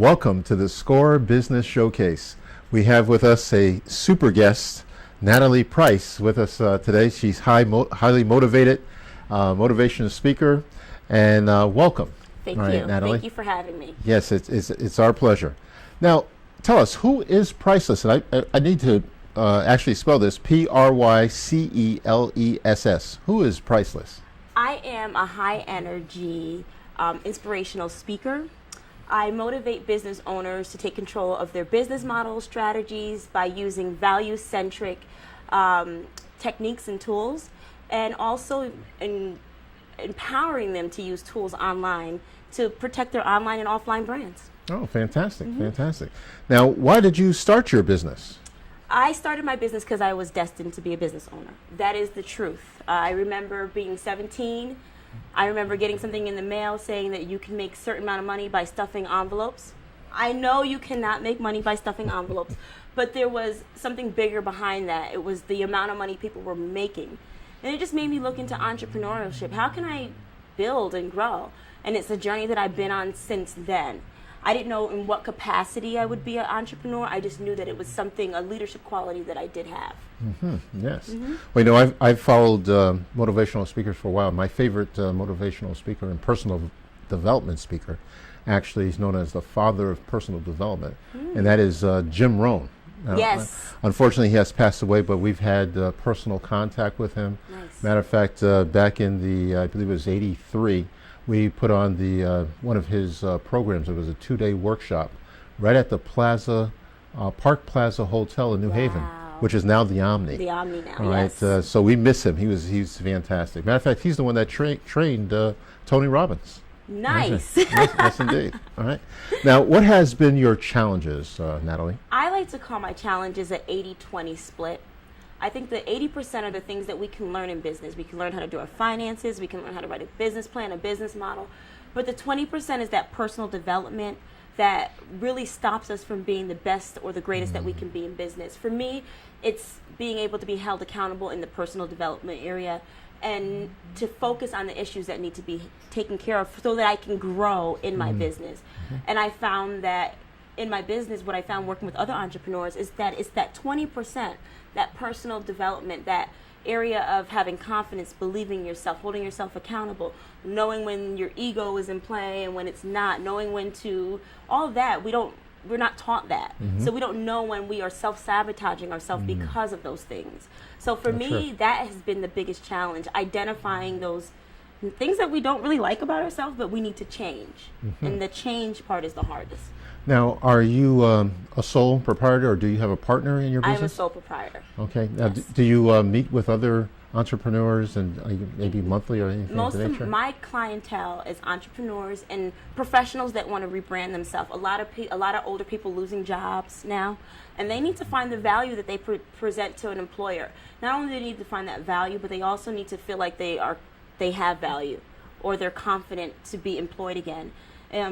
Welcome to the SCORE Business Showcase. We have with us a super guest, Natalie Price, with us today. She's highly motivated, motivational speaker, and welcome. Thank All you. right, Natalie. Thank you for having me. Yes, it's our pleasure. Now, tell us, who is Priceless? And I need to actually spell this, Pryceless. Who is Priceless? I am a high-energy, inspirational speaker. I motivate business owners to take control of their business model strategies by using value-centric techniques and tools, and also empowering them to use tools online to protect their online and offline brands. Oh, fantastic, fantastic. Now, why did you start your business? I started my business because I was destined to be a business owner. That is the truth. I remember being 17. I remember getting something in the mail saying that you can make a certain amount of money by stuffing envelopes. I know you cannot make money by stuffing envelopes, but there was something bigger behind that. It was the amount of money people were making. And it just made me look into entrepreneurship. How can I build and grow? And it's a journey that I've been on since then. I didn't know in what capacity I would be an entrepreneur. I just knew that it was something, a leadership quality that I did have. Yes. Well, you know, I've followed motivational speakers for a while. My favorite motivational speaker and personal development speaker actually is known as the father of personal development, and that is Jim Rohn. Yes. Unfortunately, he has passed away, but we've had personal contact with him. Nice. Matter of fact, back in the, I believe it was '83, we put on the one of his programs. It was a 2-day workshop right at the Park Plaza Hotel in New Haven, which is now the Omni. The Omni now, All right, yes. so we miss him. He's fantastic. Matter of fact, he's the one that trained Tony Robbins. Nice. Yes, indeed. All right. Now, what has been your challenges, Natalie? I like to call my challenges an 80-20 split. I think the 80% are the things that we can learn in business. We can learn how to do our finances. We can learn how to write a business plan, a business model. But the 20% is that personal development that really stops us from being the best or the greatest that we can be in business. For me, it's being able to be held accountable in the personal development area and to focus on the issues that need to be taken care of so that I can grow in my business. And I found that in my business, what I found working with other entrepreneurs is that it's that 20%, that personal development, that area of having confidence, believing in yourself, holding yourself accountable, knowing when your ego is in play and when it's not, knowing when to, all of that, we're not taught that. So we don't know when we are self-sabotaging ourselves because of those things. So for me, that has been the biggest challenge, identifying those things that we don't really like about ourselves, but we need to change. And the change part is the hardest. Now, are you a sole proprietor, or do you have a partner in your business? I'm a sole proprietor. Okay. Now, Yes. do you meet with other entrepreneurs and maybe monthly or anything Most of that of nature? my clientele is entrepreneurs and professionals that want to rebrand themselves. A lot of older people losing jobs now, and they need to find the value that they present to an employer. Not only do they need to find that value, but they also need to feel like they have value, or they're confident to be employed again.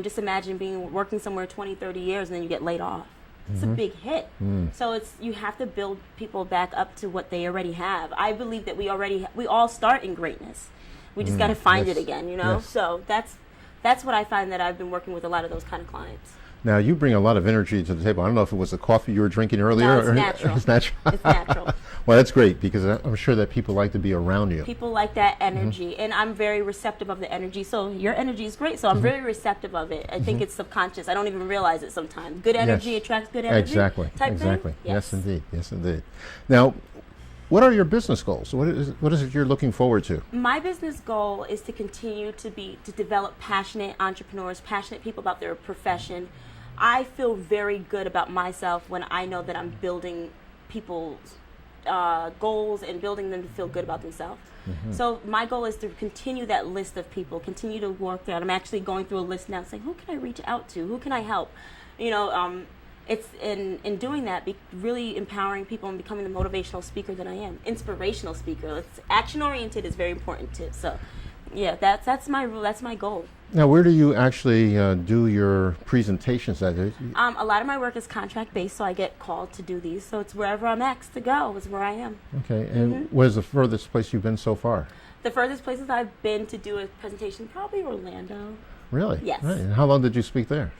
Just imagine working somewhere 20, 30 years and then you get laid off. It's a big hit. So you have to build people back up to what they already have. I believe that we all start in greatness. We just got to find it again, you know? Yes. So that's what I find that I've been working with a lot of those kind of clients. Now, you bring a lot of energy to the table. I don't know if it was the coffee you were drinking earlier. No, it's natural. It's natural. It's natural. Well, that's great, because I'm sure that people like to be around you. People like that energy, and I'm very receptive of the energy. So your energy is great, so I'm very receptive of it. I think it's subconscious. I don't even realize it sometimes. Good energy attracts good energy. Exactly. Type Exactly. Thing? Yes, indeed. Yes, indeed. Now, what are your business goals? What is it you're looking forward to? My business goal is to continue to develop passionate entrepreneurs, passionate people about their profession. I feel very good about myself when I know that I'm building people's goals and building them to feel good about themselves. So my goal is to continue that list of people, continue to work there. I'm actually going through a list now saying, who can I reach out to? Who can I help? You know, it's in doing that, really empowering people and becoming the motivational speaker that I am. Inspirational speaker. It's action-oriented is very important too. So yeah, that's my goal. Now, where do you actually do your presentations at? A lot of my work is contract-based, so I get called to do these. So it's wherever I'm asked to go is where I am. Okay, and where's the furthest place you've been so far? The furthest places I've been to do a presentation, probably Orlando. Really? Yes. Right. And how long did you speak there?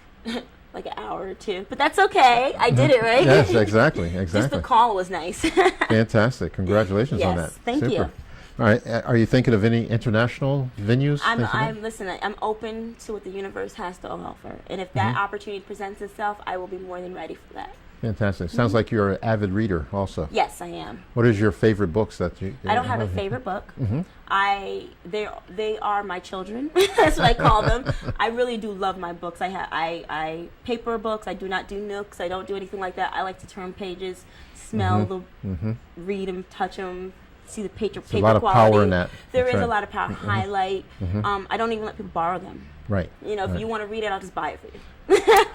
like an hour or two, but that's okay. I did it, right? Yes, exactly. Just the call was nice. Fantastic. Congratulations on that. Yes, thank you. All right. Are you thinking of any international venues? Listen, I'm open to what the universe has to offer. And if that opportunity presents itself, I will be more than ready for that. Fantastic. Sounds like you're an avid reader also. Yes, I am. What is your favorite books that you I don't have a favorite book. They are my children. That's what I call them. I really do love my books. I paper books. I do not do Nooks. I don't do anything like that. I like to turn pages, smell read them, touch them, see the paper quality. A lot of power in that. There is a lot of power. Highlight. I don't even let people borrow them. Right. If you want to read it, I'll just buy it for you.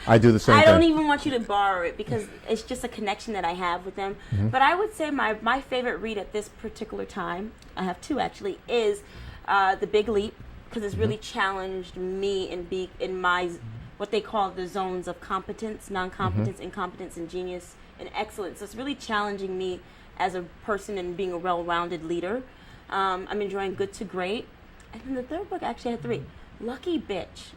I do the same thing. I don't even want you to borrow it because it's just a connection that I have with them. But I would say my favorite read at this particular time, I have two actually, is The Big Leap, because it's really challenged me in my what they call the zones of competence, non-competence, incompetence, and genius, and excellence. So it's really challenging me as a person and being a well-rounded leader. I'm enjoying Good to Great. And then the third book, actually I had three. Lucky Bitch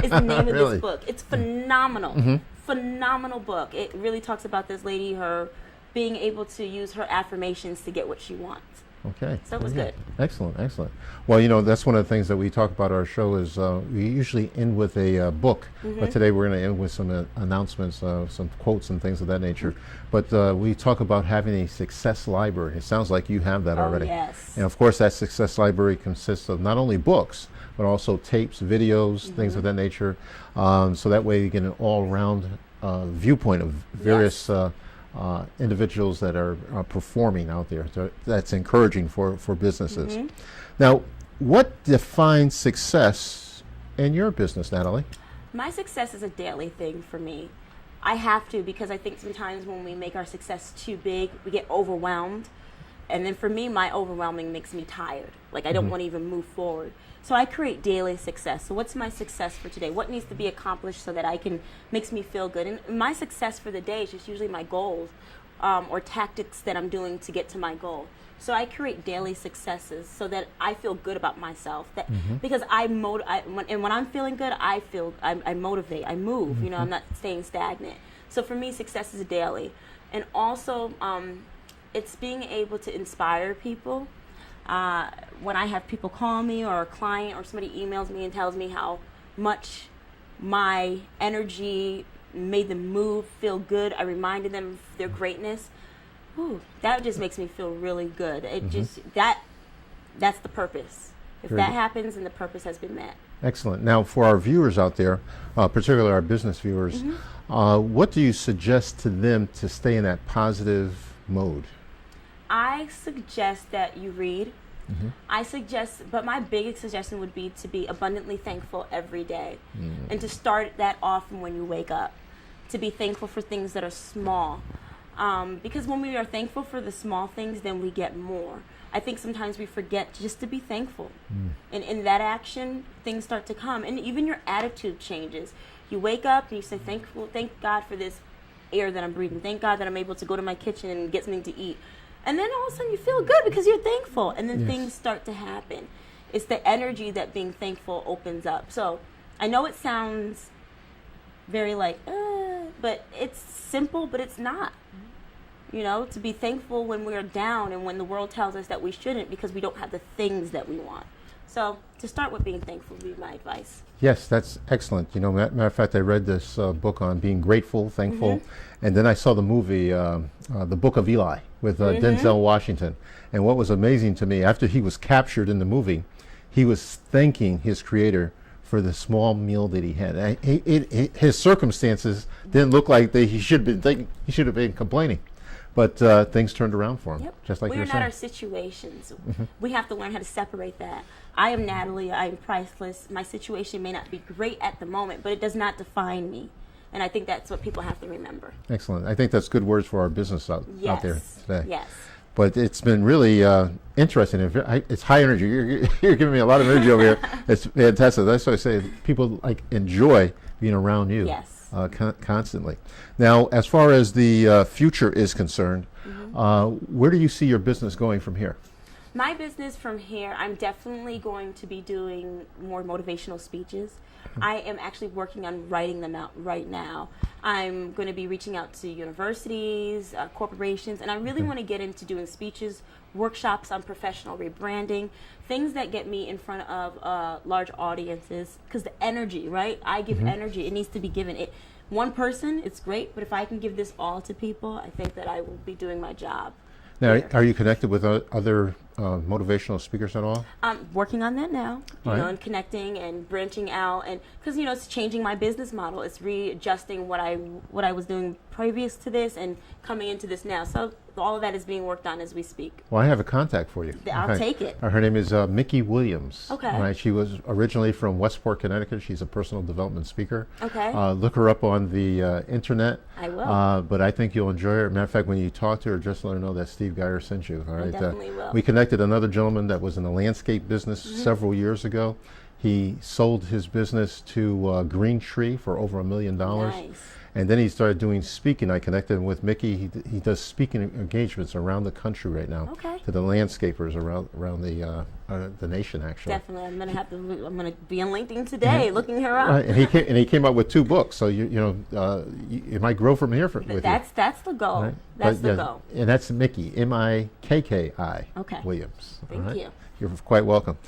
is the name of this book. It's phenomenal. Phenomenal book. It really talks about this lady, her being able to use her affirmations to get what she wants. Okay. So it was good. Excellent, excellent. Well, that's one of the things that we talk about our show is we usually end with a book, but today we're going to end with some announcements, some quotes and things of that nature. But we talk about having a success library. It sounds like you have that already. Yes. And of course that success library consists of not only books, but also tapes, videos, things of that nature. So that way you get an all-round viewpoint of various individuals that are performing out there. So that's encouraging for businesses. Now, what defines success in your business, Natalie? My success is a daily thing for me. I have to, because I think sometimes when we make our success too big, we get overwhelmed. And then for me, my overwhelming makes me tired. Like I don't want to even move forward. So I create daily success. So what's my success for today? What needs to be accomplished so that makes me feel good? And my success for the day is just usually my goals or tactics that I'm doing to get to my goal. So I create daily successes so that I feel good about myself. Because when I'm feeling good, I motivate, I move. I'm not staying stagnant. So for me, success is daily, and also it's being able to inspire people. When I have people call me or a client or somebody emails me and tells me how much my energy made them move, feel good, I reminded them of their greatness. Ooh, that just makes me feel really good. It just that's the purpose. If that happens, then the purpose has been met. Excellent. Now, for our viewers out there, particularly our business viewers, what do you suggest to them to stay in that positive mode? I suggest that you read. But my biggest suggestion would be to be abundantly thankful every day, and to start that off when you wake up, to be thankful for things that are small, because when we are thankful for the small things, then we get more. I think sometimes we forget just to be thankful, and in that action, things start to come, and even your attitude changes. You wake up and you say, thank God for this air that I'm breathing. Thank God that I'm able to go to my kitchen and get something to eat. And then all of a sudden you feel good because you're thankful. And then things start to happen. It's the energy that being thankful opens up. So I know it sounds very but it's simple, but it's not. To be thankful when we're down and when the world tells us that we shouldn't because we don't have the things that we want. So to start with being thankful would be my advice. Yes, that's excellent. Matter of fact, I read this book on being grateful, thankful, and then I saw the movie, The Book of Eli, with Denzel Washington. And what was amazing to me, after he was captured in the movie, he was thanking his creator for the small meal that he had. His circumstances didn't look like he should have been complaining. But things turned around for him, just like you were saying. We're not our situations. We have to learn how to separate that. I am Natalie. I am priceless. My situation may not be great at the moment, but it does not define me. And I think that's what people have to remember. Excellent. I think that's good words for our business out there today. Yes. But it's been really interesting. It's high energy. You're giving me a lot of energy over here. It's fantastic. That's why I say people enjoy being around you. Yes. Constantly. Now, as far as the future is concerned, where do you see your business going from here? My business from here, I'm definitely going to be doing more motivational speeches. I am actually working on writing them out right now. I'm going to be reaching out to universities, corporations, and I really want to get into doing speeches, workshops on professional rebranding, things that get me in front of large audiences, because the energy, right? I give energy. It needs to be given. One person, it's great, but if I can give this all to people, I think that I will be doing my job. Now, here. are you connected with other motivational speakers at all? I'm working on that now, you Right. know, and connecting and branching out, and because it's changing my business model. It's readjusting what I was doing previous to this and coming into this now. So all of that is being worked on as we speak. Well, I have a contact for you. I'll take it. Her name is Mickey Williams. Okay. Right. She was originally from Westport, Connecticut. She's a personal development speaker. Okay. Look her up on the internet. I will. But I think you'll enjoy her. Matter of fact, when you talk to her, just let her know that Steve Geyer sent you. All right. definitely will. We connected another gentleman that was in the landscape business several years ago. He sold his business to Green Tree for over $1 million. Nice. And then he started doing speaking. I connected him with Mickey. He does speaking engagements around the country right now. Okay. To the landscapers around the nation, actually. Definitely, I'm gonna be on LinkedIn today, looking her up. Right, and he came out with 2 books. So it might grow from here with you. That's the goal. Right? That's But, the yeah, goal. And that's Mickey, Mikki Okay. Williams. Thank all right? you. You're quite welcome.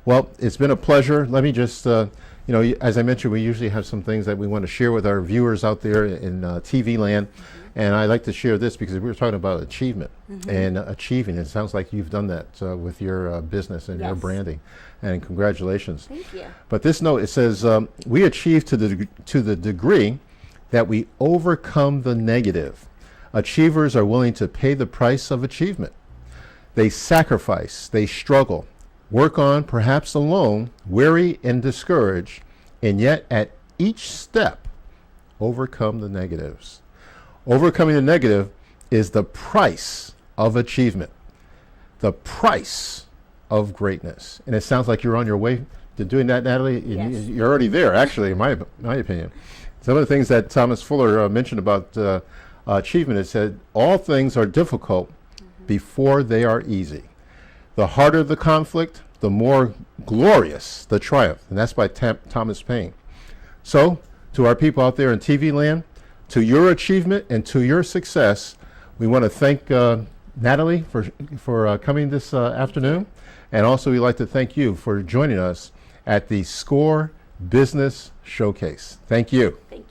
Well, it's been a pleasure. Let me just, as I mentioned, we usually have some things that we want to share with our viewers out there in TV land. And I like to share this because we were talking about achievement and achieving. It sounds like you've done that with your business and your Yes. branding. And congratulations. Thank you. But this note, it says, we achieve to the degree that we overcome the negative. Achievers are willing to pay the price of achievement. They sacrifice, they struggle, work on, perhaps alone, weary and discouraged, and yet at each step, overcome the negatives. Overcoming the negative is the price of achievement, the price of greatness. And it sounds like you're on your way to doing that, Natalie. Yes. You're already there, actually, in my opinion. Some of the things that Thomas Fuller mentioned about achievement, it said, all things are difficult before they are easy. The harder the conflict, the more glorious the triumph. And that's by Thomas Paine. So, to our people out there in TV land, to your achievement and to your success, we want to thank Natalie for coming this afternoon. And also, we'd like to thank you for joining us at the SCORE Business Showcase. Thank you. Thank you.